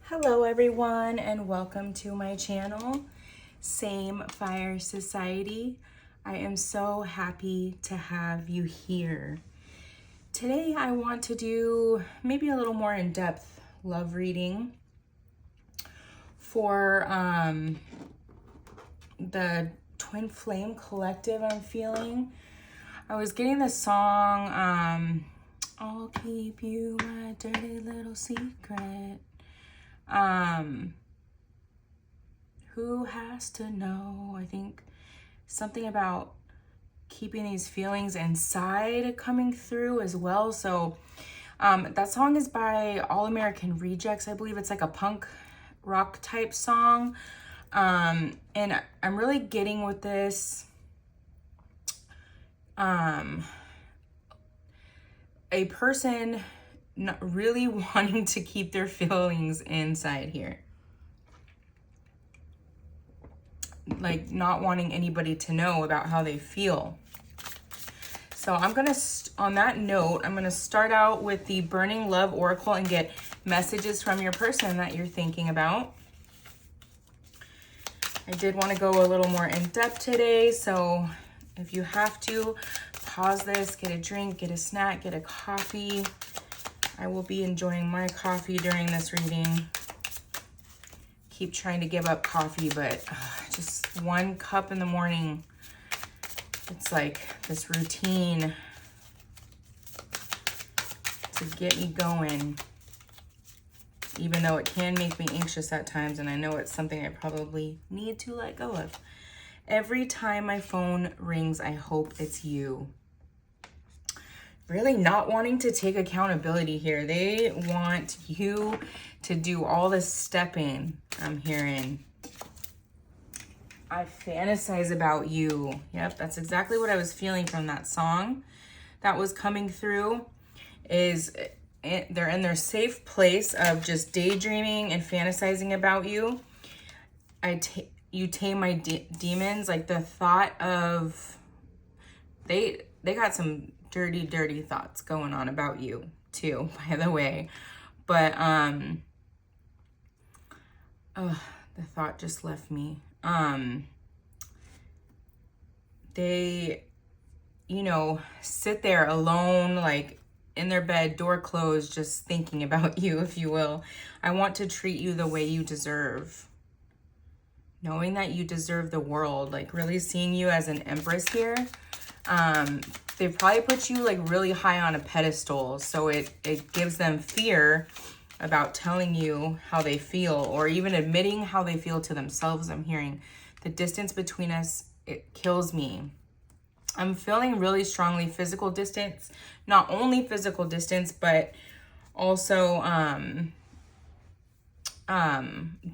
Hello everyone and welcome to my channel, Same Fire Society. I am so happy to have you here. Today I want to do maybe a little more in-depth love reading for the Twin Flame Collective I'm feeling. I was getting the song, I'll keep you my dirty little secret. Who has to know? I think something about keeping these feelings inside coming through as well. So that song is by All American Rejects. I believe it's like a punk rock type song. And I'm really getting with this a person not really wanting to keep their feelings inside here. Like not wanting anybody to know about how they feel. So I'm gonna, on that note, I'm gonna start out with the Burning Love Oracle and get messages from your person that you're thinking about. I did want to go a little more in depth today, so if you have to, pause this, get a drink, get a snack, get a coffee. I will be enjoying my coffee during this reading. Keep trying to give up coffee, but just one cup in the morning, it's like this routine to get me going, even though it can make me anxious at times, and I know it's something I probably need to let go of. Every time my phone rings, I hope it's you. Really not wanting to take accountability here. They want you to do all this stepping, I'm hearing. I fantasize about you. Yep, that's exactly what I was feeling from that song that was coming through. Is they're in their safe place of just daydreaming and fantasizing about you. You tame my demons. Like the thought of they got some dirty thoughts going on about you too, by the way. But the thought just left me. They, sit there alone, like in their bed, door closed, just thinking about you, if you will. I want to treat you the way you deserve. Knowing that you deserve the world, like really seeing you as an empress here. They probably put you like really high on a pedestal, so it gives them fear about telling you how they feel or even admitting how they feel to themselves. I'm hearing the distance between us, it kills me. I'm feeling really strongly physical distance, not only physical distance, but also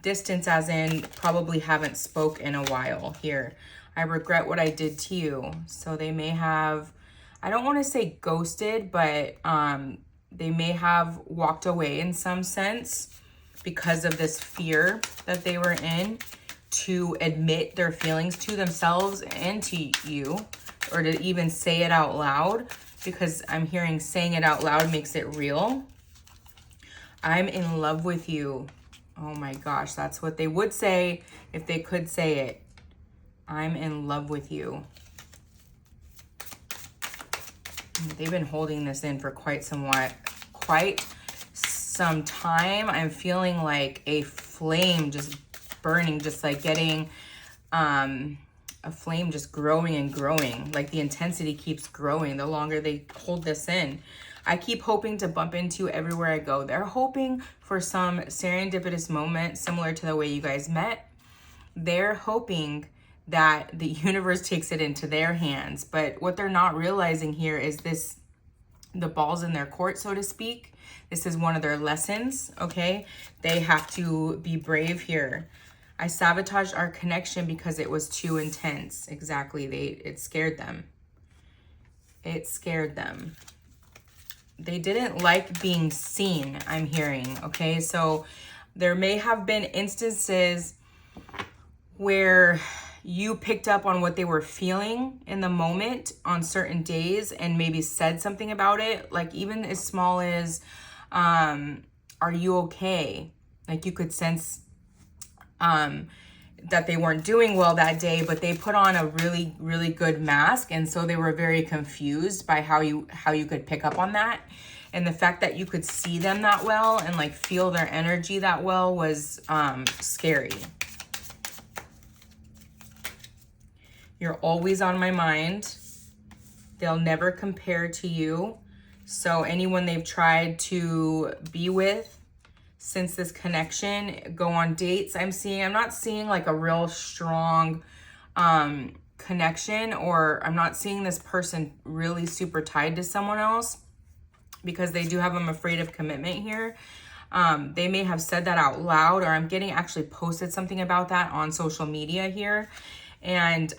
distance as in probably haven't spoke in a while here. I regret what I did to you. So they may have, I don't want to say ghosted, but they may have walked away in some sense because of this fear that they were in to admit their feelings to themselves and to you, or to even say it out loud, because I'm hearing saying it out loud makes it real. I'm in love with you. Oh my gosh, that's what they would say if they could say it. I'm in love with you. They've been holding this in for quite some time. I'm feeling like a flame just burning, just like getting a flame just growing and growing. Like the intensity keeps growing the longer they hold this in. I keep hoping to bump into everywhere I go. They're hoping for some serendipitous moment similar to the way you guys met. They're hoping that the universe takes it into their hands. But what they're not realizing here is this, the ball's in their court, so to speak. This is one of their lessons, okay? They have to be brave here. I sabotaged our connection because it was too intense. Exactly, it scared them. It scared them. They didn't like being seen, I'm hearing, okay? So there may have been instances where you picked up on what they were feeling in the moment on certain days and maybe said something about it, like even as small as, are you okay? Like you could sense that they weren't doing well that day, but they put on a really, really good mask. And so they were very confused by how you could pick up on that. And the fact that you could see them that well and like feel their energy that well was scary. You're always on my mind. They'll never compare to you. So anyone they've tried to be with since this connection, go on dates, I'm not seeing like a real strong connection, or I'm not seeing this person really super tied to someone else, because they do have I'm afraid of commitment here. They may have said that out loud, or I'm getting actually posted something about that on social media here. And,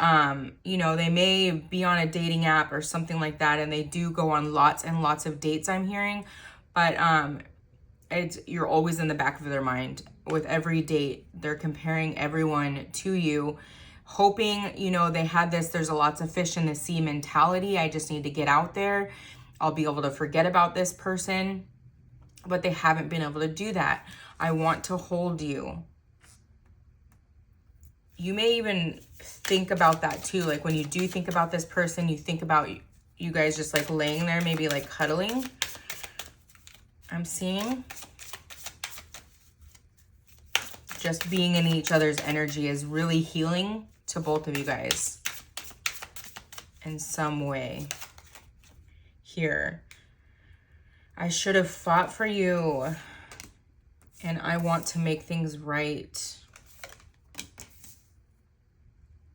you know, they may be on a dating app or something like that, and they do go on lots and lots of dates, I'm hearing. But you're always in the back of their mind with every date. They're comparing everyone to you, hoping, you know, they had this, there's a lots of fish in the sea mentality. I just need to get out there. I'll be able to forget about this person. But they haven't been able to do that. I want to hold you. You may even think about that too. Like when you do think about this person, you think about you guys just like laying there, maybe like cuddling. I'm seeing just being in each other's energy is really healing to both of you guys in some way here. I should have fought for you, and I want to make things right.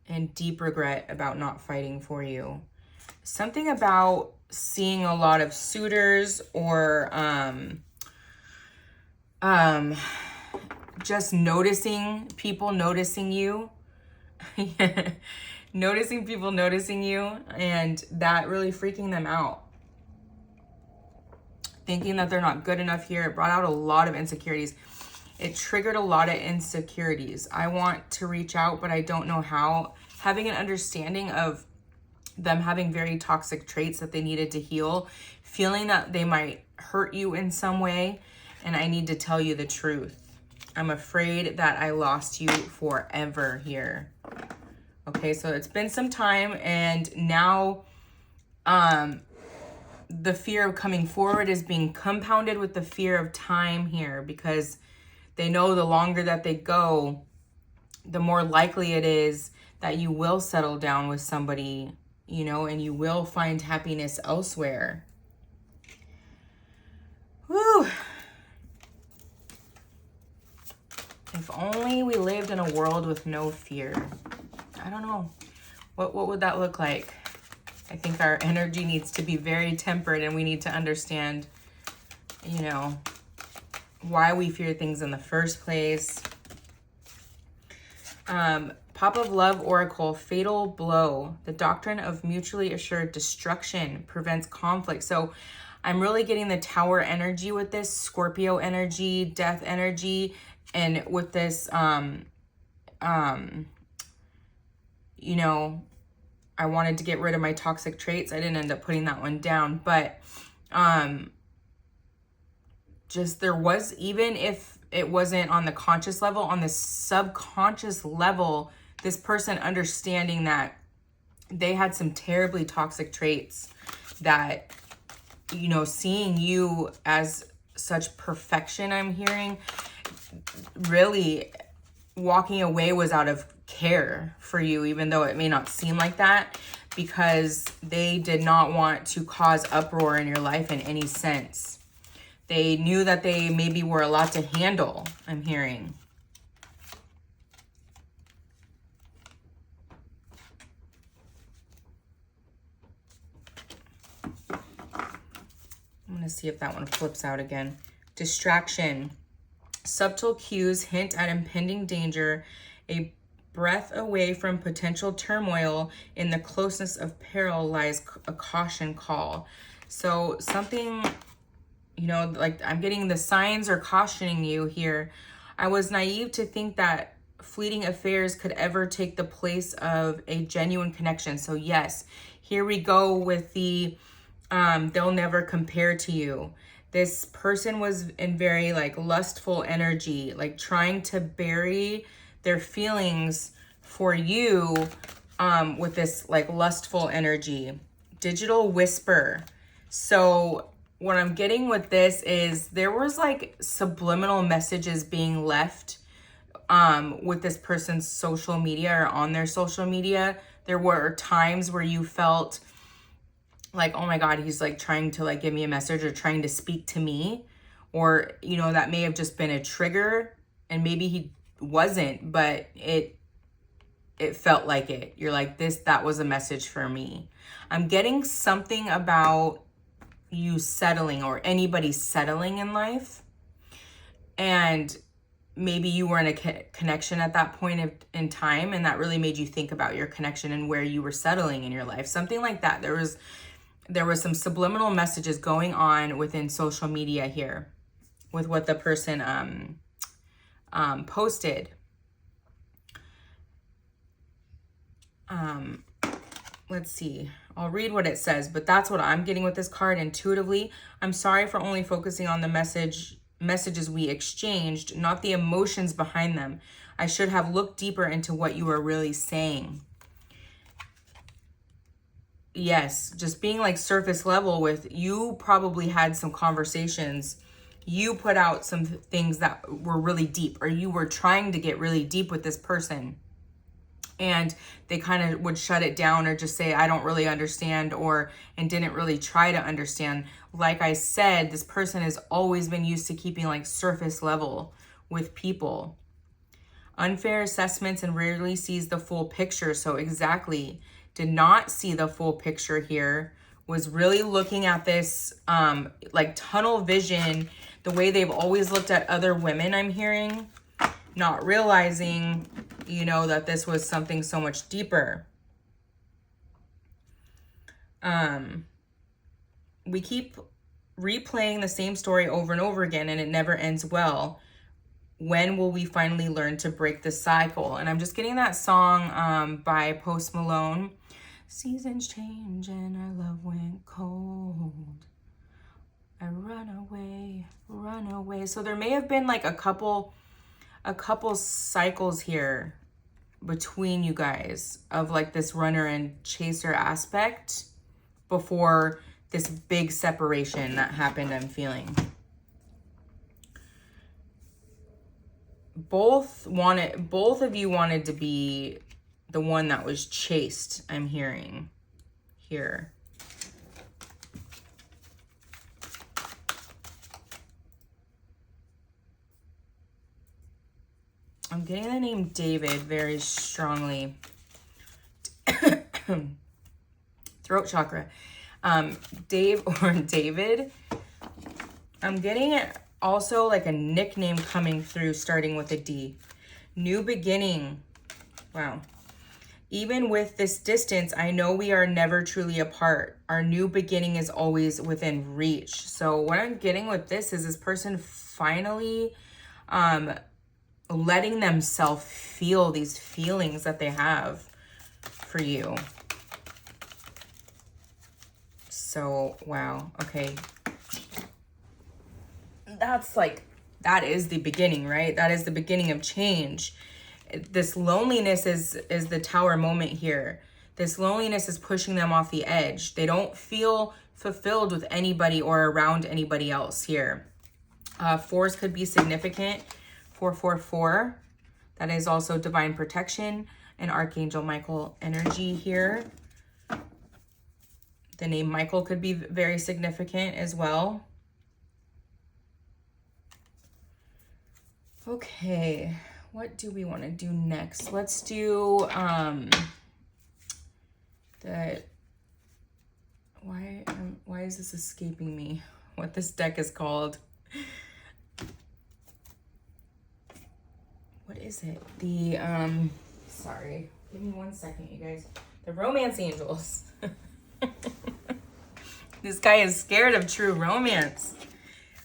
And deep regret about not fighting for you. Something about seeing a lot of suitors, or just noticing people noticing you. Noticing people noticing you, and that really freaking them out. Thinking that they're not good enough here. It brought out a lot of insecurities. It triggered a lot of insecurities. I want to reach out, but I don't know how. Having an understanding of them having very toxic traits that they needed to heal. Feeling that they might hurt you in some way. And I need to tell you the truth. I'm afraid that I lost you forever here. Okay, so it's been some time, and now the fear of coming forward is being compounded with the fear of time here, because they know the longer that they go, the more likely it is that you will settle down with somebody, you know, and you will find happiness elsewhere. Whew. If only we lived in a world with no fear. I don't know. What would that look like? I think our energy needs to be very tempered, and we need to understand, you know, why we fear things in the first place. Pop of Love Oracle, fatal blow. The doctrine of mutually assured destruction prevents conflict. So I'm really getting the Tower energy with this, Scorpio energy, death energy, and with this, you know, I wanted to get rid of my toxic traits. I didn't end up putting that one down, but just there was, even if it wasn't on the conscious level, on the subconscious level, this person understanding that they had some terribly toxic traits, that, you know, seeing you as such perfection, I'm hearing, really walking away was out of care for you, even though it may not seem like that, because they did not want to cause uproar in your life in any sense. They knew that they maybe were a lot to handle, I'm hearing. I'm going to see if that one flips out again. Distraction. Subtle cues hint at impending danger. A breath away from potential turmoil. In the closeness of peril lies a caution call. So something, you know, like I'm getting the signs are cautioning you here. I was naive to think that fleeting affairs could ever take the place of a genuine connection. So yes, here we go with the they'll never compare to you. This person was in very like lustful energy, like trying to bury their feelings for you with this like lustful energy. Digital whisper. So what I'm getting with this is there was like subliminal messages being left with this person's social media or on their social media. There were times where you felt like, oh my God, he's like trying to like give me a message or trying to speak to me. Or, you know, that may have just been a trigger and maybe he wasn't, but it felt like it. You're like, that was a message for me. I'm getting something about you settling or anybody settling in life. And maybe you were in a connection at that point in time, and that really made you think about your connection and where you were settling in your life. Something like that. There was some subliminal messages going on within social media here with what the person posted. Let's see. I'll read what it says, but that's what I'm getting with this card intuitively. I'm sorry for only focusing on the messages we exchanged, not the emotions behind them. I should have looked deeper into what you were really saying. Yes, just being like surface level with you probably had some conversations. You put out some things that were really deep, or you were trying to get really deep with this person. And they kind of would shut it down or just say, I don't really understand, and didn't really try to understand. Like I said, this person has always been used to keeping like surface level with people. Unfair assessments and rarely sees the full picture. So exactly, did not see the full picture here. Was really looking at this like tunnel vision, the way they've always looked at other women, I'm hearing. Not realizing, you know, that this was something so much deeper. We keep replaying the same story over and over again, and it never ends well. When will we finally learn to break the cycle? And I'm just getting that song by Post Malone. Seasons change and our love went cold. I run away, run away. So there may have been like a couple cycles here between you guys of like this runner and chaser aspect before this big separation that happened, I'm feeling. Both of you wanted to be the one that was chased, I'm hearing here. I'm getting the name David very strongly. Throat chakra. Dave or David. I'm getting also like a nickname coming through starting with a D. New beginning. Wow. Even with this distance, I know we are never truly apart. Our new beginning is always within reach. So what I'm getting with this is this person finally letting themselves feel these feelings that they have for you. So, wow. Okay. That is the beginning, right? That is the beginning of change. This loneliness is the tower moment here. This loneliness is pushing them off the edge. They don't feel fulfilled with anybody or around anybody else here. Fours could be significant. 444. That is also divine protection and Archangel Michael energy here. The name Michael could be very significant as well. Okay, what do we want to do next? Let's do why is this escaping me? What this deck is called? What is it? The sorry, give me 1 second, you guys. The Romance Angels. This guy is scared of true romance.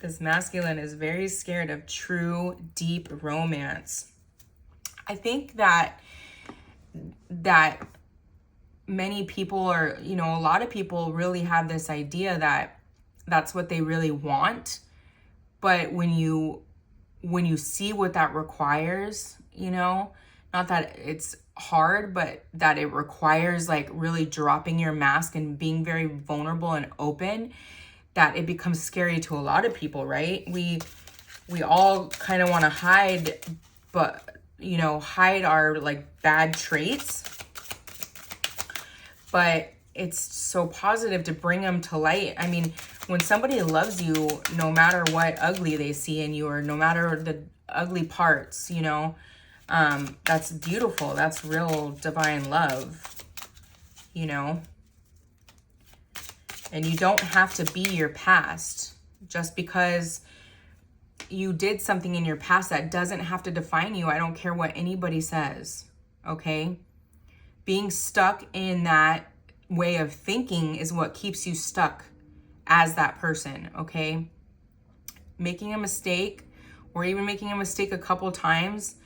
This masculine is very scared of true, deep romance. I think that many people, or, you know, a lot of people really have this idea that that's what they really want. But when you see what that requires, you know, not that it's hard, but that it requires like really dropping your mask and being very vulnerable and open, that it becomes scary to a lot of people, right? We all kind of want to hide, but you know, hide our like bad traits. But it's so positive to bring them to light. I mean, when somebody loves you, no matter what ugly they see in you, or no matter the ugly parts, you know, that's beautiful. That's real divine love, you know. And you don't have to be your past. Just because you did something in your past, that doesn't have to define you. I don't care what anybody says, okay? Being stuck in that way of thinking is what keeps you stuck as that person, okay? Making a mistake, or even making a mistake a couple times,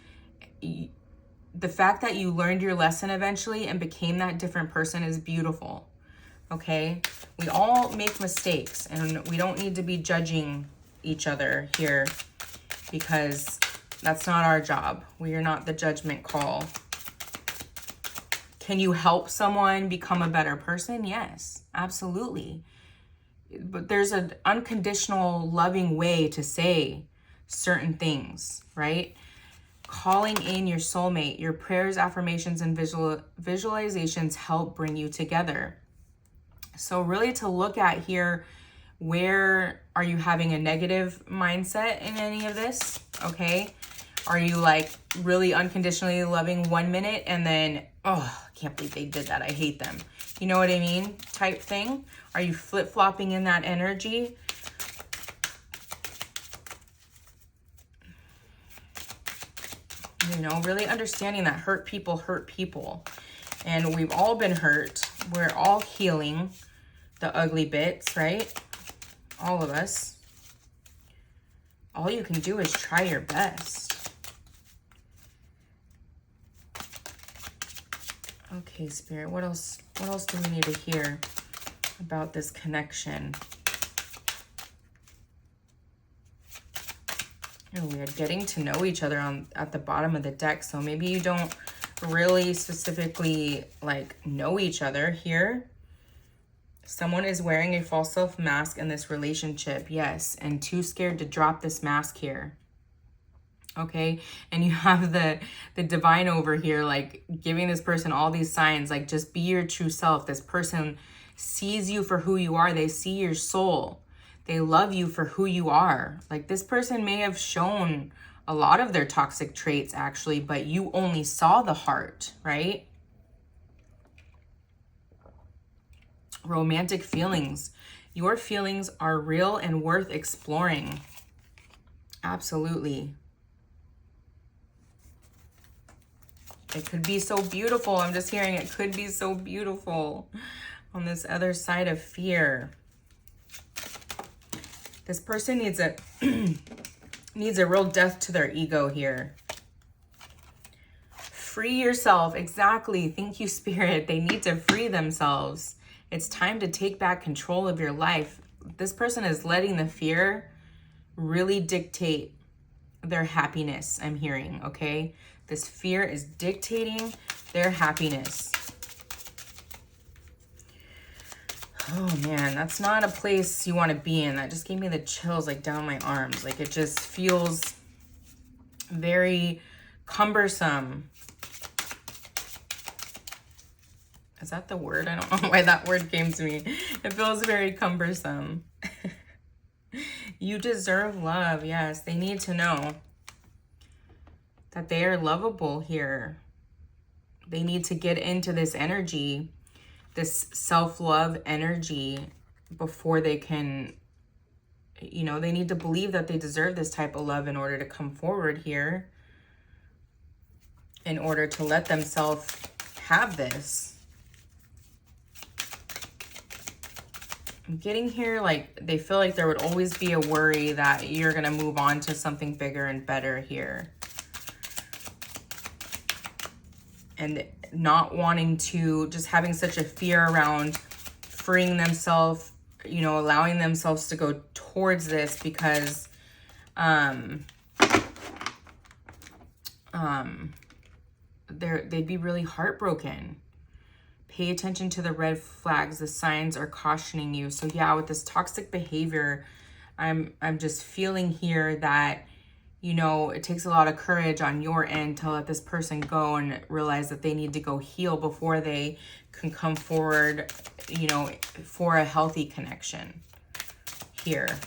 the fact that you learned your lesson eventually and became that different person is beautiful, okay? We all make mistakes, and we don't need to be judging each other here, because that's not our job. We are not the judgment call. Can you help someone become a better person? Yes, absolutely. But there's an unconditional, loving way to say certain things, right? Calling in your soulmate, your prayers, affirmations, and visualizations help bring you together. So really to look at here, where are you having a negative mindset in any of this, okay? Are you like really unconditionally loving 1 minute and then, oh, I can't believe they did that, I hate them. You know what I mean? Type thing. Are you flip-flopping in that energy? You know, really understanding that hurt people hurt people. And we've all been hurt. We're all healing the ugly bits, right? All of us. All you can do is try your best. Okay, Spirit, what else do we need to hear about this connection? Oh, we're getting to know each other at the bottom of the deck, so maybe you don't really specifically like know each other here. Someone is wearing a false self mask in this relationship, yes, and too scared to drop this mask here. Okay, and you have the divine over here, like giving this person all these signs, like just be your true self. This person sees you for who you are. They see your soul. They love you for who you are. Like this person may have shown a lot of their toxic traits actually, but you only saw the heart, right? Romantic feelings. Your feelings are real and worth exploring. Absolutely. It could be so beautiful. I'm just hearing it could be so beautiful on this other side of fear. This person needs a needs a real death to their ego here. Free yourself. Exactly. Thank you, Spirit. They need to free themselves. It's time to take back control of your life. This person is letting the fear really dictate their happiness, I'm hearing, okay? This fear is dictating their happiness. Oh man, that's not a place you want to be in. That just gave me the chills like down my arms. Like it just feels very cumbersome. Is that the word? I don't know why that word came to me. It feels very cumbersome. You deserve love. Yes, they need to know that they are lovable here. They need to get into this energy, this self-love energy, before they can, you know, they need to believe that they deserve this type of love in order to come forward here, in order to let themselves have this. I'm getting here like they feel like there would always be a worry that you're going to move on to something bigger and better here. And not wanting to, just having such a fear around freeing themselves, you know, allowing themselves to go towards this because they'd be really heartbroken. Pay attention to the red flags. The signs are cautioning you. So yeah, with this toxic behavior, I'm just feeling here that, you know, it takes a lot of courage on your end to let this person go and realize that they need to go heal before they can come forward, you know, for a healthy connection here.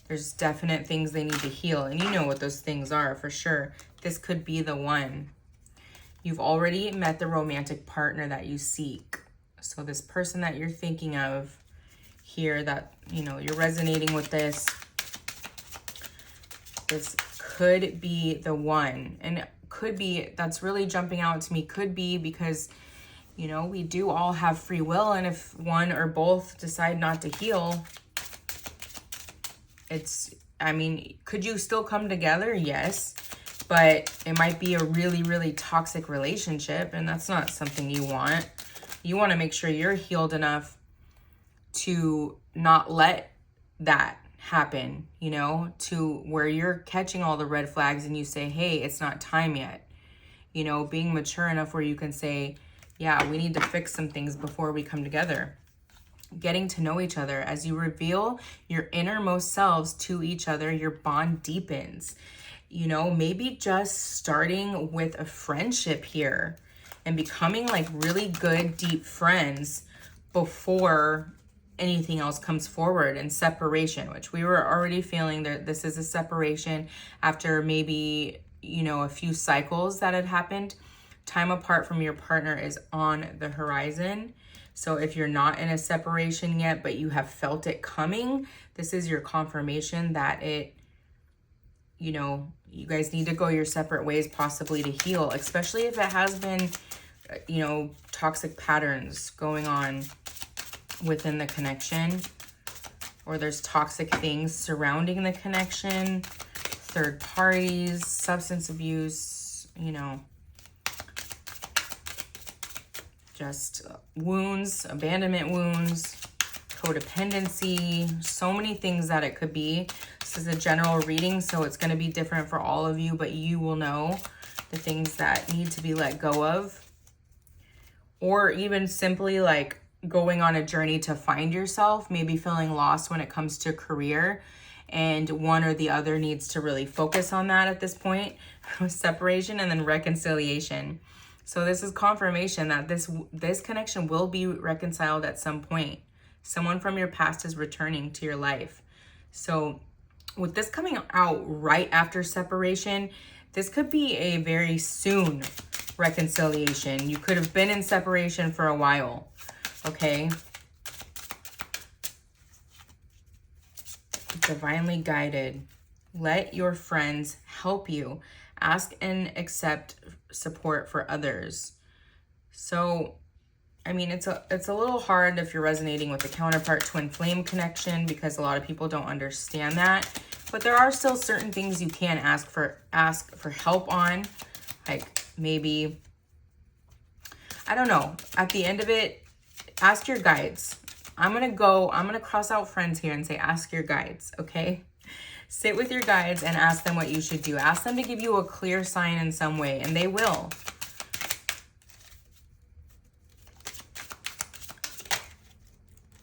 There's definite things they need to heal, and you know what those things are for sure. This could be the one. You've already met the romantic partner that you seek. So this person that you're thinking of here, that, you know, you're resonating with this could be the one. And it could be, that's really jumping out to me, could be because, you know, we do all have free will, and if one or both decide not to heal, it's, I mean, could you still come together? Yes, but it might be a really, really toxic relationship, and that's not something you want. You want to make sure you're healed enough to not let that happen, you know, to where you're catching all the red flags and you say, hey, it's not time yet. You know, being mature enough where you can say, yeah, we need to fix some things before we come together. Getting to know each other. As you reveal your innermost selves to each other, your bond deepens. You know, maybe just starting with a friendship here and becoming like really good, deep friends before anything else comes forward. And separation, which we were already feeling that this is a separation after maybe, you know, a few cycles that had happened. Time apart from your partner is on the horizon. So if you're not in a separation yet, but you have felt it coming, this is your confirmation that it, you know, you guys need to go your separate ways, possibly to heal, especially if it has been, you know, toxic patterns going on within the connection, or there's toxic things surrounding the connection, third parties, substance abuse, you know, just wounds, abandonment wounds, codependency, so many things that it could be. This is a general reading, so it's going to be different for all of you, but you will know the things that need to be let go of. Or even simply like going on a journey to find yourself, maybe feeling lost when it comes to career, and one or the other needs to really focus on that at this point. Separation and then reconciliation. So this is confirmation that this connection will be reconciled at some point. Someone from your past is returning to your life. So with this coming out right after separation, this could be a very soon reconciliation. You could have been in separation for a while, okay? Divinely guided. Let your friends help you. Ask and accept support for others. So, I mean, it's a little hard if you're resonating with the counterpart twin flame connection, because a lot of people don't understand that. But there are still certain things you can ask for help on. Like maybe, I don't know, at the end of it, ask your guides. I'm going to cross out friends here and say, ask your guides, okay? Sit with your guides and ask them what you should do. Ask them to give you a clear sign in some way, and they will.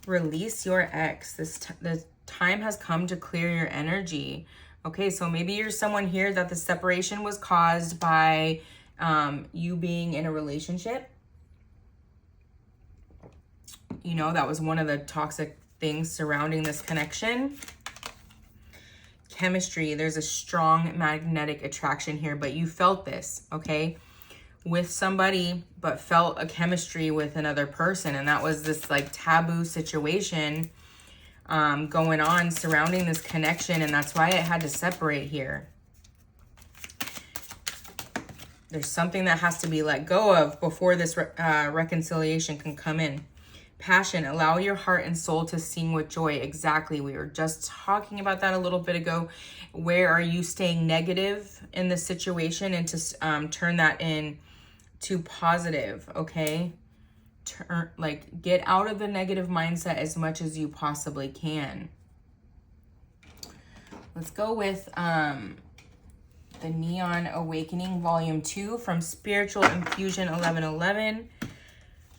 Release your ex. The time has come to clear your energy. Okay, so maybe you're someone here that the separation was caused by you being in a relationship. You know, that was one of the toxic things surrounding this connection. Chemistry, there's a strong magnetic attraction here, but you felt this, okay, with somebody, but felt a chemistry with another person. And that was this like taboo situation going on surrounding this connection. And that's why it had to separate here. There's something that has to be let go of before this reconciliation can come in. Passion, allow your heart and soul to sing with joy. Exactly. We were just talking about that a little bit ago. Where are you staying negative in the situation, and to turn that in to positive, okay? get out of the negative mindset as much as you possibly can. Let's go with the Neon Awakening Volume 2 from Spiritual Infusion 1111.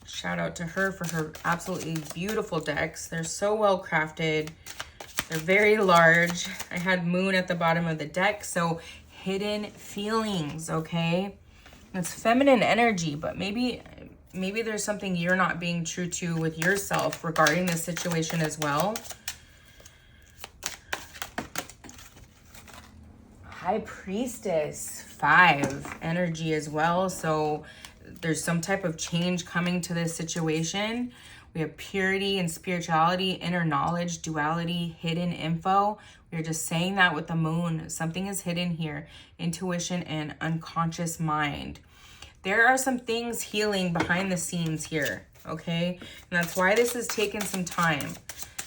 Shout out to her for her absolutely beautiful decks. They're so well crafted. They're very large. I had Moon at the bottom of the deck, so hidden feelings, okay? It's feminine energy, but maybe there's something you're not being true to with yourself regarding this situation as well. High Priestess 5 energy as well. So there's some type of change coming to this situation. We have purity and spirituality, inner knowledge, duality, hidden info. We're just saying that with the Moon. Something is hidden here. Intuition and unconscious mind. There are some things healing behind the scenes here, okay? And that's why this is taking some time.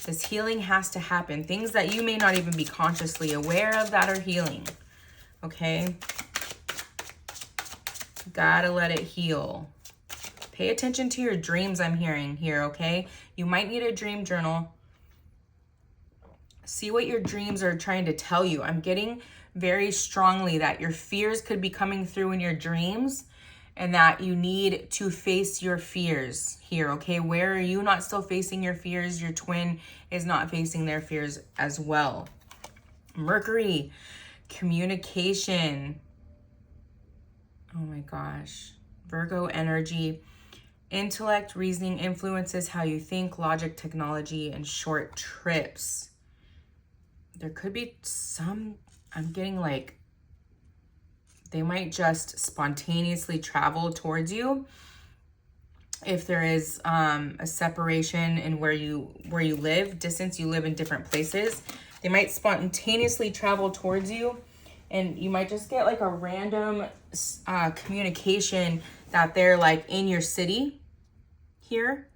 This healing has to happen. Things that you may not even be consciously aware of that are healing, okay? Gotta let it heal. Pay attention to your dreams, I'm hearing here, okay? You might need a dream journal. See what your dreams are trying to tell you. I'm getting very strongly that your fears could be coming through in your dreams and that you need to face your fears here, okay? Where are you not still facing your fears? Your twin is not facing their fears as well. Mercury, communication. Oh my gosh. Virgo energy. Intellect, reasoning influences how you think, logic, technology, and short trips. There could be some, I'm getting like, they might just spontaneously travel towards you. If there is a separation in where you live, distance, you live in different places, they might spontaneously travel towards you. And you might just get like a random communication that they're like in your city here.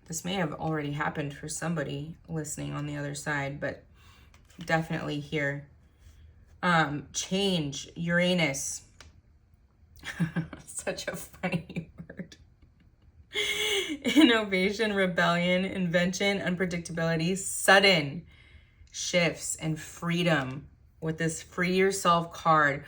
This may have already happened for somebody listening on the other side, but definitely here. Change, Uranus. Such a funny word. Innovation, rebellion, invention, unpredictability, sudden shifts, and freedom. With this free yourself card,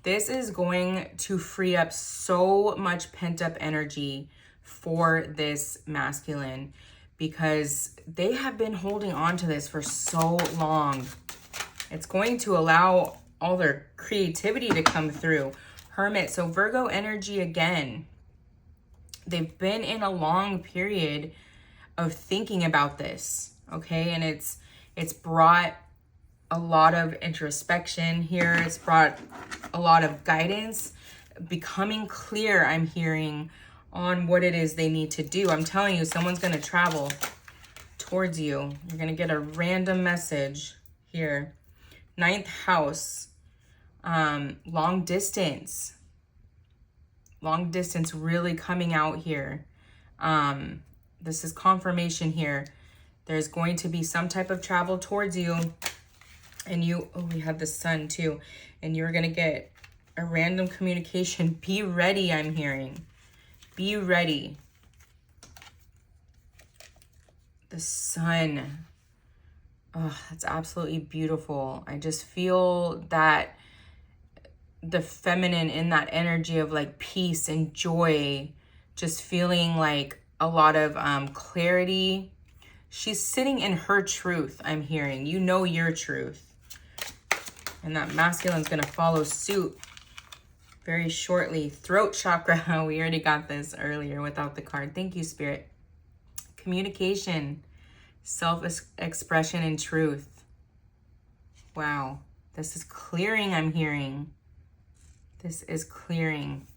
this is going to free up so much pent-up energy for this masculine because they have been holding on to this for so long. It's going to allow all their creativity to come through. Hermit, so Virgo energy again. They've been in a long period of thinking about this, okay? And it's brought a lot of introspection here. It's brought a lot of guidance, becoming clear, I'm hearing, on what it is they need to do. I'm telling you, someone's going to travel towards you. You're going to get a random message here. 9th house, long distance. Long distance really coming out here. This is confirmation here. There's going to be some type of travel towards you. And we have the sun too. And you're going to get a random communication. Be ready, I'm hearing. Be ready. The sun. Oh, that's absolutely beautiful. I just feel that the feminine in that energy of like peace and joy, just feeling like a lot of clarity. She's sitting in her truth, I'm hearing. You know your truth. And that masculine's going to follow suit very shortly. Throat chakra. We already got this earlier without the card. Thank you, Spirit. Communication, self-expression, and truth. Wow. This is clearing, I'm hearing. This is clearing.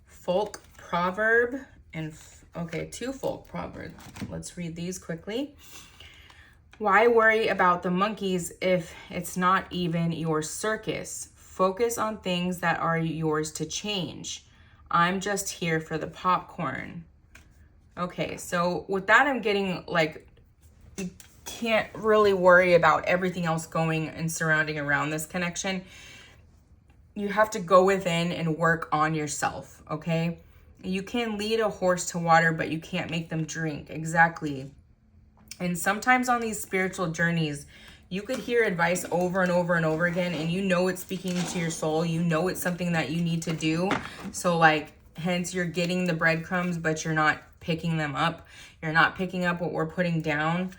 Folk proverb and okay, 2 folk proverbs. Let's read these quickly. Why worry about the monkeys if it's not even your circus? Focus on things that are yours to change. I'm just here for the popcorn. Okay, so with that, I'm getting like, you can't really worry about everything else going and surrounding around this connection. you have to go within and work on yourself, okay? You can lead a horse to water, but you can't make them drink. Exactly. And sometimes on these spiritual journeys, you could hear advice over and over and over again, and you know it's speaking to your soul. You know it's something that you need to do. So like, hence you're getting the breadcrumbs, but you're not picking them up. You're not picking up what we're putting down.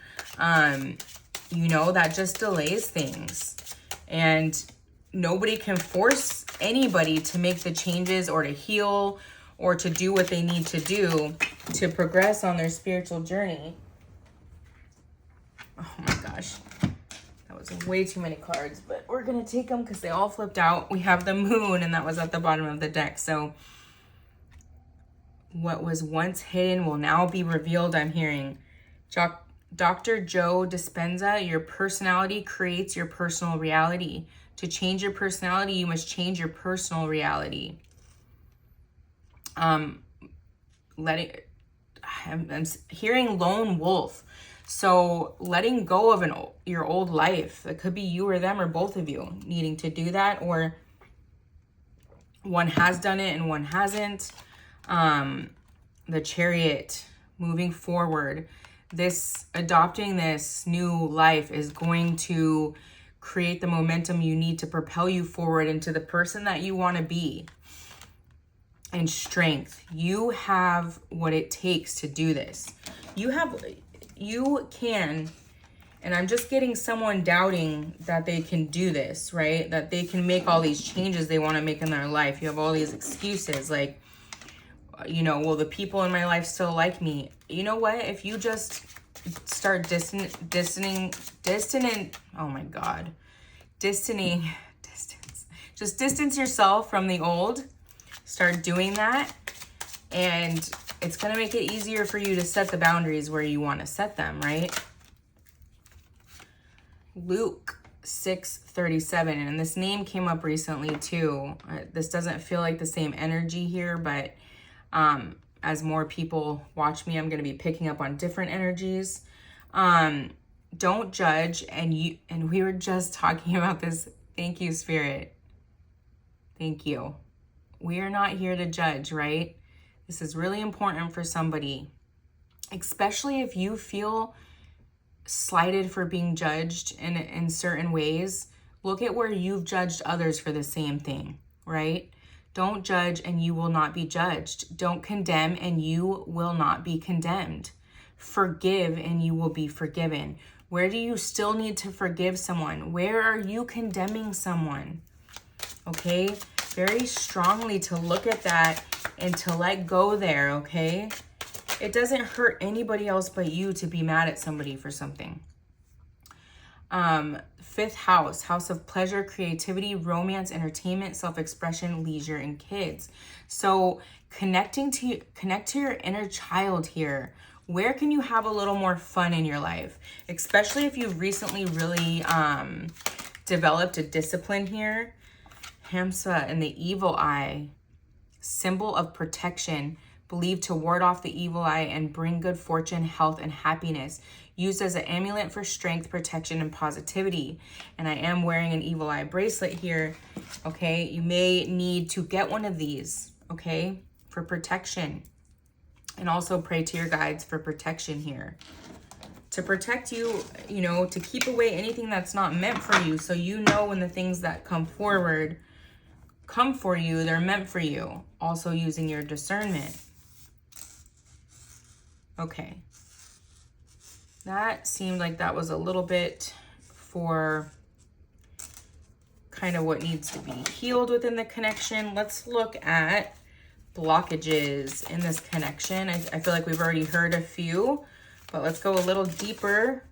You know, that just delays things. And nobody can force anybody to make the changes or to heal or to do what they need to do to progress on their spiritual journey. Oh my gosh. That was way too many cards, but we're going to take them because they all flipped out. We have the moon, and that was at the bottom of the deck. So what was once hidden will now be revealed, I'm hearing. Dr. Joe Dispenza, your personality creates your personal reality. To change your personality, you must change your personal reality. I'm hearing lone wolf. So letting go of your old life. It could be you or them or both of you needing to do that, or one has done it and one hasn't. The Chariot, moving forward. Adopting this new life is going to create the momentum you need to propel you forward into the person that you want to be. And strength. You have what it takes to do this. You can, and I'm just getting someone doubting that they can do this, right? That they can make all these changes they want to make in their life. You have all these excuses like, you know, will the people in my life still like me? You know what? If you just start distancing, oh my God, just distance yourself from the old, start doing that, and it's going to make it easier for you to set the boundaries where you want to set them, right? Luke 6:37, and this name came up recently too. This doesn't feel like the same energy here, but as more people watch me, I'm going to be picking up on different energies. Don't judge. And we were just talking about this. Thank you, Spirit. Thank you. We are not here to judge, right? This is really important for somebody, especially if you feel slighted for being judged in certain ways. Look at where you've judged others for the same thing, right? Don't judge and you will not be judged. Don't condemn and you will not be condemned. Forgive and you will be forgiven. Where do you still need to forgive someone? Where are you condemning someone? Okay? Very strongly to look at that and to let go there, okay? It doesn't hurt anybody else but you to be mad at somebody for something. 5th house, house of pleasure, creativity, romance, entertainment, self-expression, leisure, and kids. So connect to your inner child here. Where can you have a little more fun in your life? Especially if you've recently really developed a discipline here. Hamsa and the evil eye, symbol of protection, believed to ward off the evil eye and bring good fortune, health, and happiness. Used as an amulet for strength, protection, and positivity. And I am wearing an evil eye bracelet here, okay? You may need to get one of these, okay, for protection. And also pray to your guides for protection here. To protect you, you know, to keep away anything that's not meant for you. So you know when the things that come forward come for you, they're meant for you. Also using your discernment. Okay. That seemed like that was a little bit for kind of what needs to be healed within the connection. Let's look at blockages in this connection. I feel like we've already heard a few, but let's go a little deeper.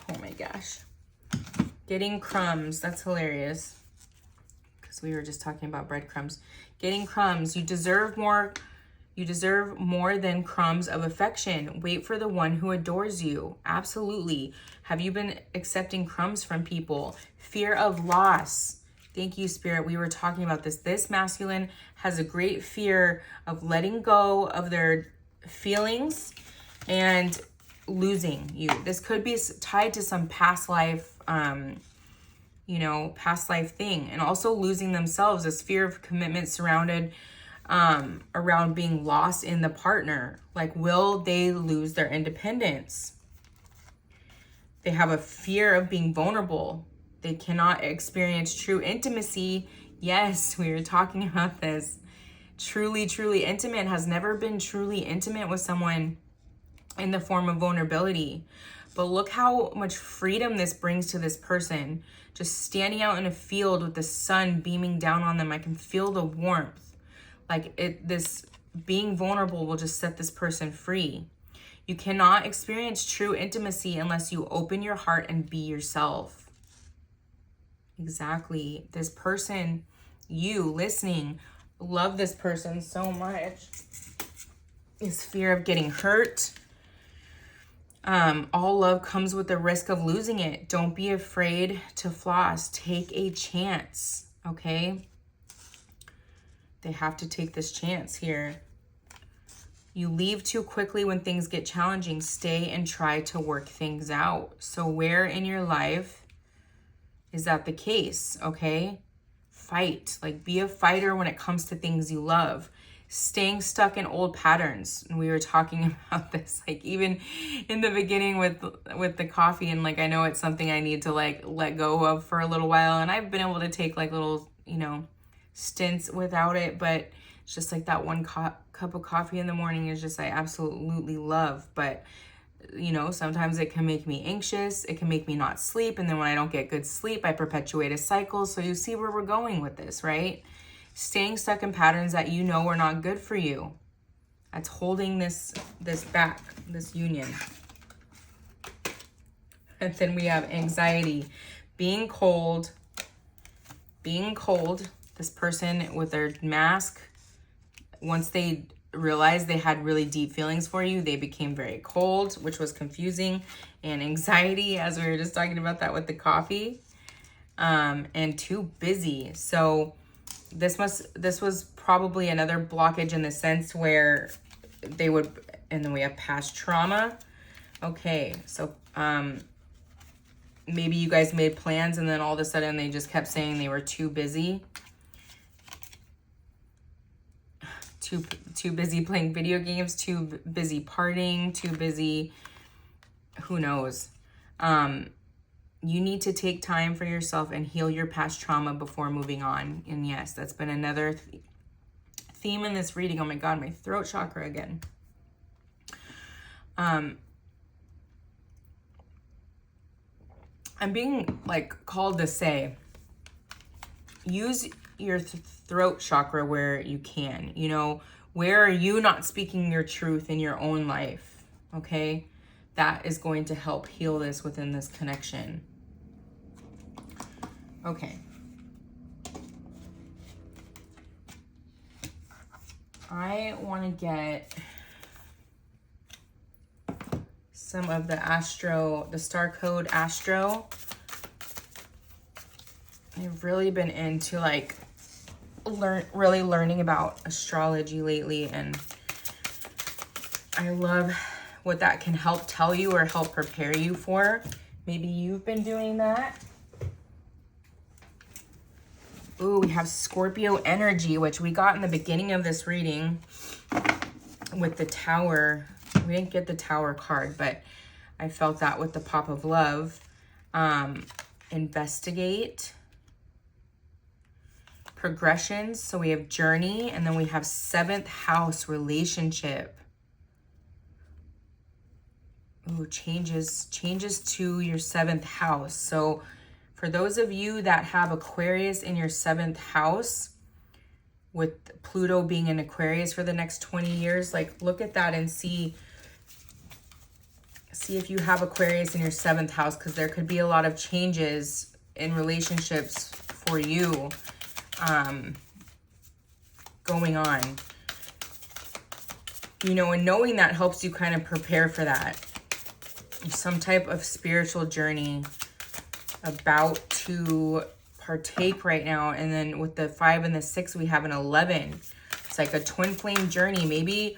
Oh my gosh. Getting crumbs. That's hilarious. Because we were just talking about breadcrumbs. Getting crumbs. You deserve more. You deserve more than crumbs of affection. Wait for the one who adores you. Absolutely. Have you been accepting crumbs from people? Fear of loss. Thank you, Spirit. We were talking about this. This masculine has a great fear of letting go of their feelings and losing you. This could be tied to some past life, you know, past life thing. And also losing themselves, this fear of commitment surrounded around being lost in the partner. Like, will they lose their independence? They have a fear of being vulnerable. They cannot experience true intimacy. Yes, we were talking about this. Truly, truly intimate, has never been truly intimate with someone in the form of vulnerability. But look how much freedom this brings to this person. Just standing out in a field with the sun beaming down on them. I can feel the warmth. Like this being vulnerable will just set this person free. You cannot experience true intimacy unless you open your heart and be yourself. Exactly. This person, you listening, love this person so much. Is fear of getting hurt. All love comes with the risk of losing it. Don't be afraid to floss. Take a chance, okay? They have to take this chance here. You leave too quickly when things get challenging. Stay and try to work things out. So where in your life is that the case, okay? Fight. Like, be a fighter when it comes to things you love. Staying stuck in old patterns. And we were talking about this, like, even in the beginning with the coffee. And, like, I know it's something I need to, like, let go of for a little while. And I've been able to take, like, little, you know, stints without it. But it's just like that one cup of coffee in the morning is just, I absolutely love. But, you know, sometimes it can make me anxious. It can make me not sleep. And then when I don't get good sleep, I perpetuate a cycle. So you see where we're going with this, right? Staying stuck in patterns that you know are not good for you. That's holding this back, this union. And then we have anxiety. Being cold. This person with their mask, once they realized they had really deep feelings for you, they became very cold, which was confusing. And anxiety, as we were just talking about that with the coffee. And too busy. So this was probably another blockage in the sense where they would, and then we have past trauma. Okay, so maybe you guys made plans and then all of a sudden they just kept saying they were too busy. Too busy playing video games, too busy partying, too busy, who knows. You need to take time for yourself and heal your past trauma before moving on. And yes, that's been another theme in this reading. Oh my God, my throat chakra again. I'm being like called to say, use your throat chakra where you can. You know, where are you not speaking your truth in your own life? Okay, that is going to help heal this within this connection. Okay. I want to get some of the star code astro. I've really been into like really learning about astrology lately, and I love what that can help tell you or help prepare you for. Maybe you've been doing that. Ooh, we have Scorpio energy, which we got in the beginning of this reading with the Tower. We didn't get the Tower card, but I felt that with the Pop of Love. Investigate. Progressions. So we have Journey, and then we have 7th house, relationship. Ooh, changes to your 7th house. So for those of you that have Aquarius in your 7th house, with Pluto being in Aquarius for the next 20 years, like look at that and see if you have Aquarius in your 7th house, because there could be a lot of changes in relationships for you going on. You know, and knowing that helps you kind of prepare for that. Some type of spiritual journey about to partake right now. And then with the 5 and the 6, we have an 11. It's like a twin flame journey. Maybe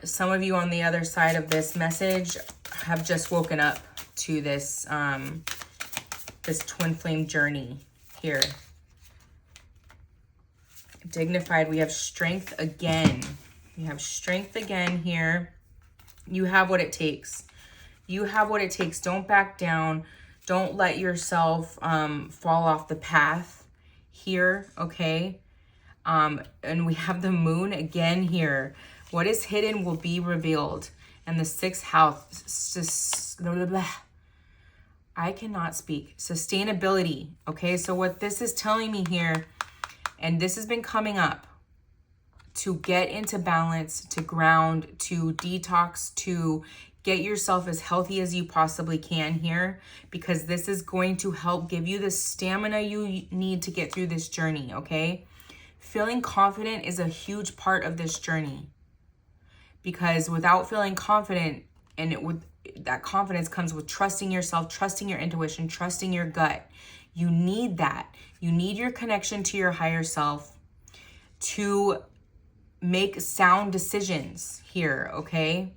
some of you on the other side of this message have just woken up to this this twin flame journey here. Dignified, we have strength again. We have strength again here. You have what it takes. You have what it takes. Don't back down. Don't let yourself fall off the path here, okay? And we have the moon again here. What is hidden will be revealed. And the 6th house, I cannot speak. Sustainability, okay? So what this is telling me here, and this has been coming up, to get into balance, to ground, to detox, to get yourself as healthy as you possibly can here, because this is going to help give you the stamina you need to get through this journey, okay? Feeling confident is a huge part of this journey, because without feeling confident, and that confidence comes with trusting yourself, trusting your intuition, trusting your gut. You need that. You need your connection to your higher self to make sound decisions here, okay?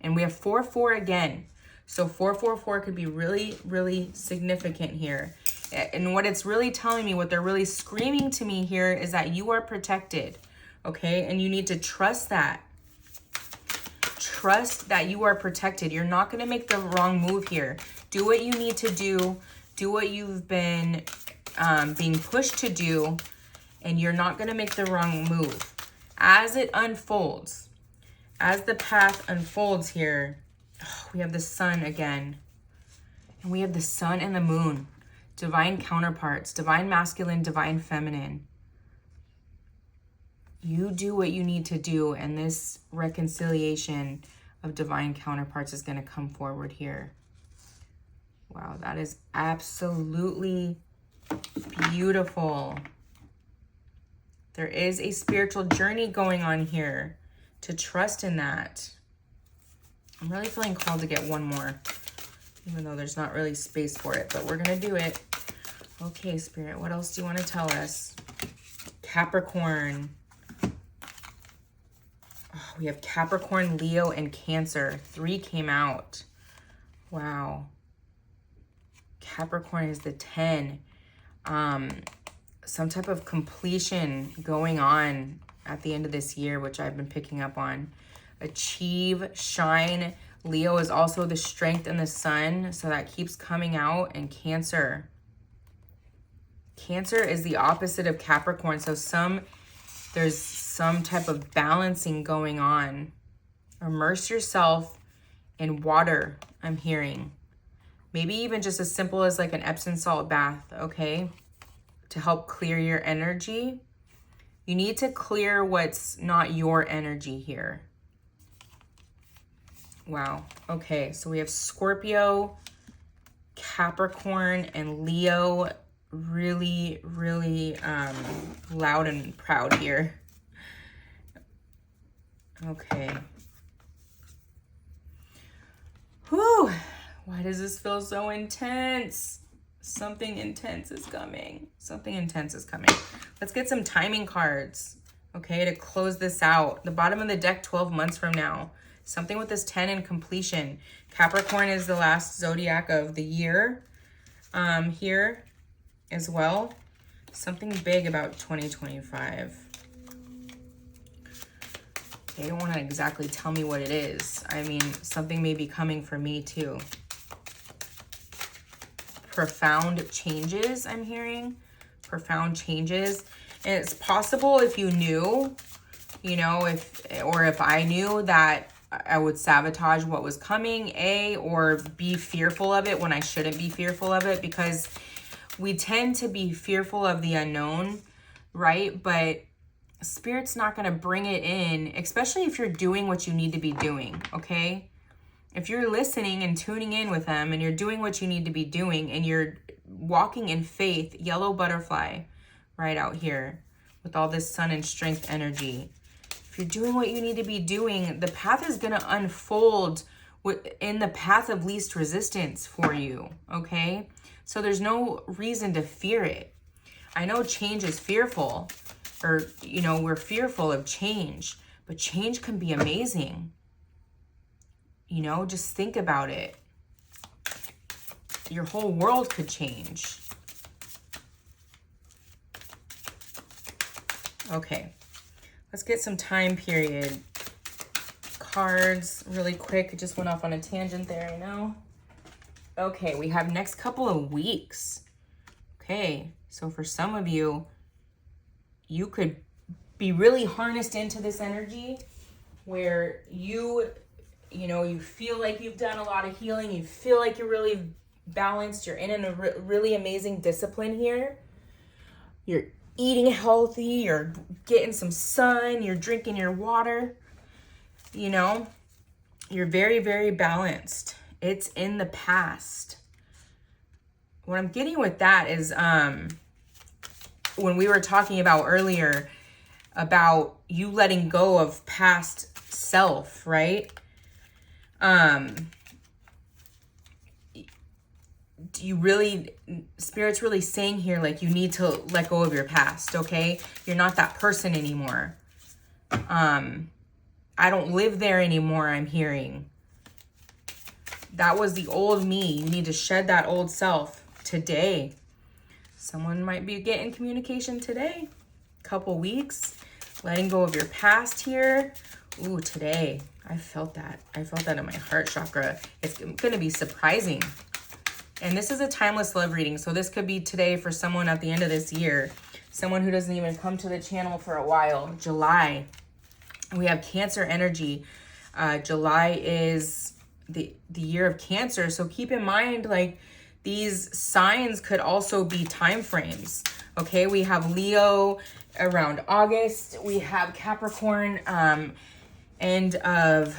And we have 4-4 again. So 4-4-4 could be really, really significant here. And what it's really telling me, what they're really screaming to me here is that you are protected, okay? And you need to trust that. Trust that you are protected. You're not going to make the wrong move here. Do what you need to do. Do what you've been being pushed to do, and you're not going to make the wrong move. As it unfolds, as the path unfolds here, we have the sun again. And we have the sun and the moon. Divine counterparts, divine masculine, divine feminine. You do what you need to do, and this reconciliation of divine counterparts is going to come forward here. Wow, that is absolutely beautiful. There is a spiritual journey going on here, to trust in that. I'm really feeling called to get one more, even though there's not really space for it, but we're going to do it. Okay, Spirit, what else do you want to tell us? Capricorn. Oh, we have Capricorn, Leo, and Cancer. 3 came out. Wow. Capricorn is the 10. Some type of completion going on at the end of this year, which I've been picking up on. Achieve, shine. Leo is also the strength and the sun, so that keeps coming out. And Cancer. Cancer is the opposite of Capricorn, so there's some type of balancing going on. Immerse yourself in water, I'm hearing. Maybe even just as simple as like an Epsom salt bath, okay? To help clear your energy. You need to clear what's not your energy here. Wow. Okay, so we have Scorpio, Capricorn, and Leo. Really, really loud and proud here. Okay. Whew. Why does this feel so intense? Something intense is coming. Something intense is coming. Let's get some timing cards, okay, to close this out. The bottom of the deck, 12 months from now. Something with this 10 and completion. Capricorn is the last zodiac of the year here as well. Something big about 2025. They don't want to exactly tell me what it is. I mean, something may be coming for me too. Profound changes, I'm hearing. Profound changes. And it's possible if you knew, you know, if I knew that I would sabotage what was coming, or be fearful of it when I shouldn't be fearful of it, because we tend to be fearful of the unknown, right? But Spirit's not going to bring it in, especially if you're doing what you need to be doing, okay? If you're listening and tuning in with them and you're doing what you need to be doing and you're walking in faith, yellow butterfly right out here with all this sun and strength energy. If you're doing what you need to be doing, the path is going to unfold in the path of least resistance for you, okay? So there's no reason to fear it. I know change is fearful, or, you know, we're fearful of change, but change can be amazing. You know, just think about it. your whole world could change. Okay, let's get some time period cards really quick. I just went off on a tangent there, I know. Okay, we have next couple of weeks. Okay, so for some of you, you could be really harnessed into this energy where you feel like you've done a lot of healing. You feel like you're really balanced. You're in a really amazing discipline here. You're eating healthy. You're getting some sun. You're drinking your water. You know, you're very, very balanced. It's in the past. What I'm getting with that is when we were talking about earlier about you letting go of past self, right? Spirit's really saying here, like, you need to let go of your past, okay? You're not that person anymore. I don't live there anymore, I'm hearing. That was the old me. You need to shed that old self today. Someone might be getting communication today. Couple weeks. Letting go of your past here. Ooh, today. I felt that. I felt that in my heart chakra. It's going to be surprising. And this is a timeless love reading. So this could be today for someone at the end of this year. Someone who doesn't even come to the channel for a while. July. We have Cancer energy. July is the year of Cancer. So keep in mind, like, these signs could also be time frames. Okay, we have Leo around August. We have Capricorn end of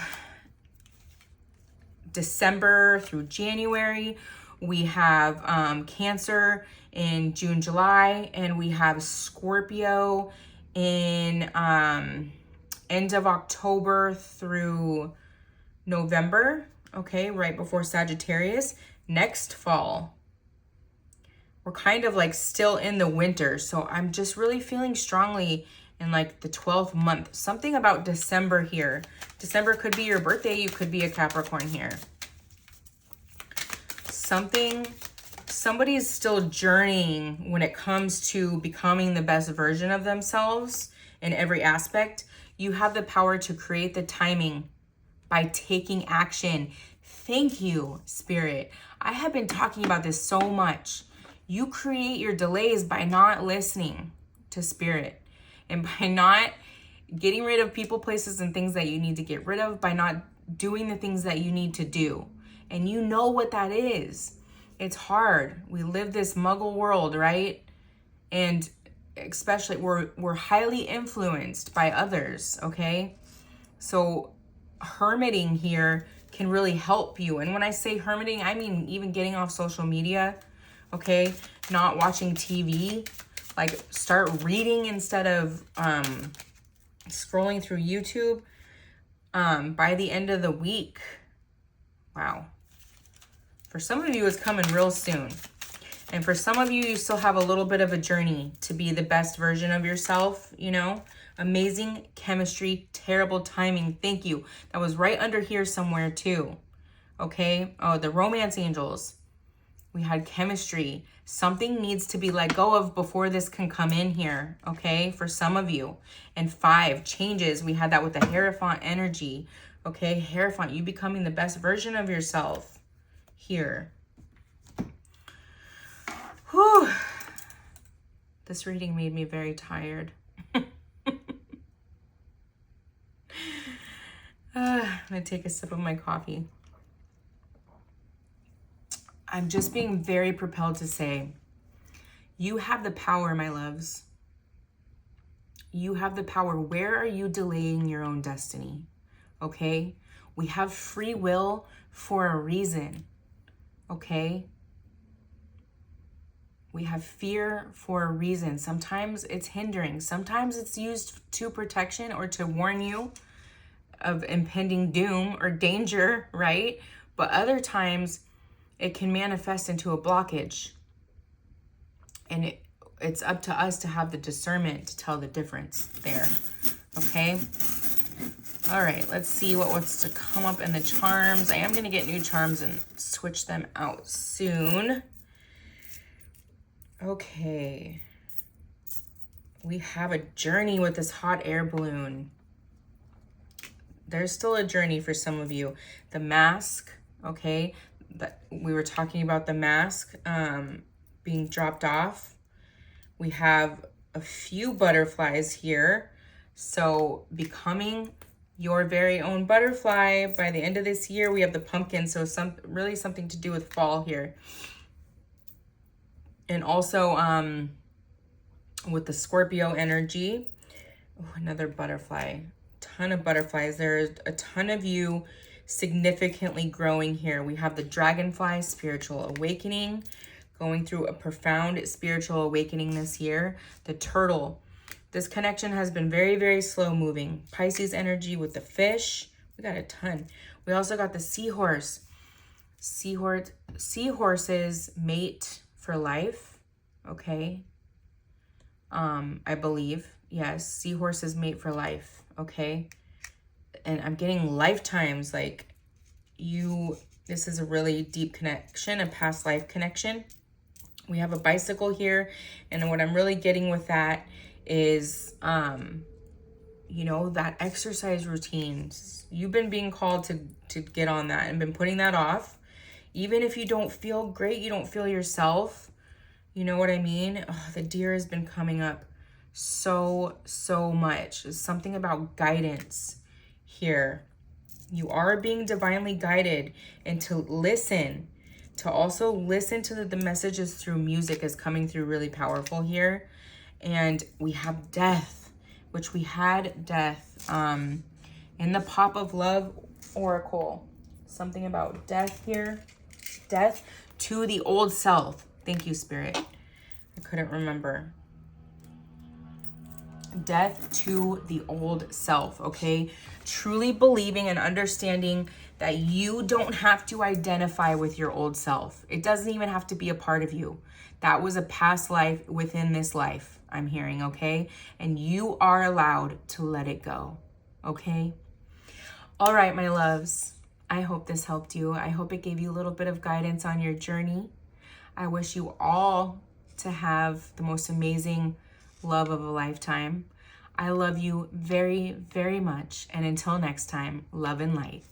December through January. We have Cancer in June, July, and we have Scorpio in end of October through November, okay, right before Sagittarius. Next fall, we're kind of like still in the winter, so I'm just really feeling strongly in like the 12th month. Something about December here. December could be your birthday. You could be a Capricorn here. Somebody is still journeying when it comes to becoming the best version of themselves in every aspect. You have the power to create the timing by taking action. Thank you, Spirit. I have been talking about this so much. You create your delays by not listening to Spirit and by not getting rid of people, places, and things that you need to get rid of, by not doing the things that you need to do. And you know what that is. It's hard. We live this muggle world, right? And especially we're highly influenced by others, okay? So hermiting here can really help you. And when I say hermiting, I mean even getting off social media, okay? Not watching TV. Like, start reading instead of scrolling through YouTube. By the end of the week, wow. For some of you, it's coming real soon. And for some of you, you still have a little bit of a journey to be the best version of yourself, you know? Amazing chemistry, terrible timing. Thank you. That was right under here somewhere too. Okay? Oh, the romance angels. We had chemistry. Something needs to be let go of before this can come in here, okay? For some of you. And 5, changes. We had that with the Hierophant energy. Okay, Hierophant, you becoming the best version of yourself here. Whew. This reading made me very tired. I'm gonna take a sip of my coffee. I'm just being very propelled to say, you have the power, my loves. You have the power. Where are you delaying your own destiny? Okay? We have free will for a reason. Okay? We have fear for a reason. Sometimes it's hindering. Sometimes it's used to protection or to warn you of impending doom or danger, right? But other times it can manifest into a blockage. And it's up to us to have the discernment to tell the difference there. Okay? All right, let's see what wants to come up in the charms. I am going to get new charms and switch them out soon. Okay. We have a journey with this hot air balloon. There's still a journey for some of you. The mask, okay? We were talking about the mask being dropped off. We have a few butterflies here. So becoming your very own butterfly by the end of this year. We have the pumpkin, so really something to do with fall here. And also with the Scorpio energy. Oh, another butterfly. Ton of butterflies. There's a ton of you significantly growing here. We have the dragonfly, spiritual awakening, going through a profound spiritual awakening this year. The turtle. This connection has been very, very slow moving. Pisces energy with the fish. We got a ton. We also got the seahorse. Seahorses mate for life. Okay. I believe. Yes, seahorses mate for life. Okay. And I'm getting lifetimes, like this is a really deep connection, a past life connection. We have a bicycle here. And what I'm really getting with that is, you know, that exercise routines. You've been being called to get on that and been putting that off. Even if you don't feel great, you don't feel yourself. You know what I mean? Oh, the deer has been coming up so much. There's something about guidance here. You are being divinely guided, and to also listen to the messages through music is coming through really powerful here. And we have death, which we had death in the Pop of Love Oracle. Something about death here. Death to the old self. Thank you, Spirit. I couldn't remember. Death to the old self, okay? Truly believing and understanding that you don't have to identify with your old self. It doesn't even have to be a part of you. That was a past life within this life, I'm hearing, okay? And you are allowed to let it go, okay? All right, my loves. I hope this helped you. I hope it gave you a little bit of guidance on your journey. I wish you all to have the most amazing love of a lifetime. I love you very, very much. And until next time, love and light.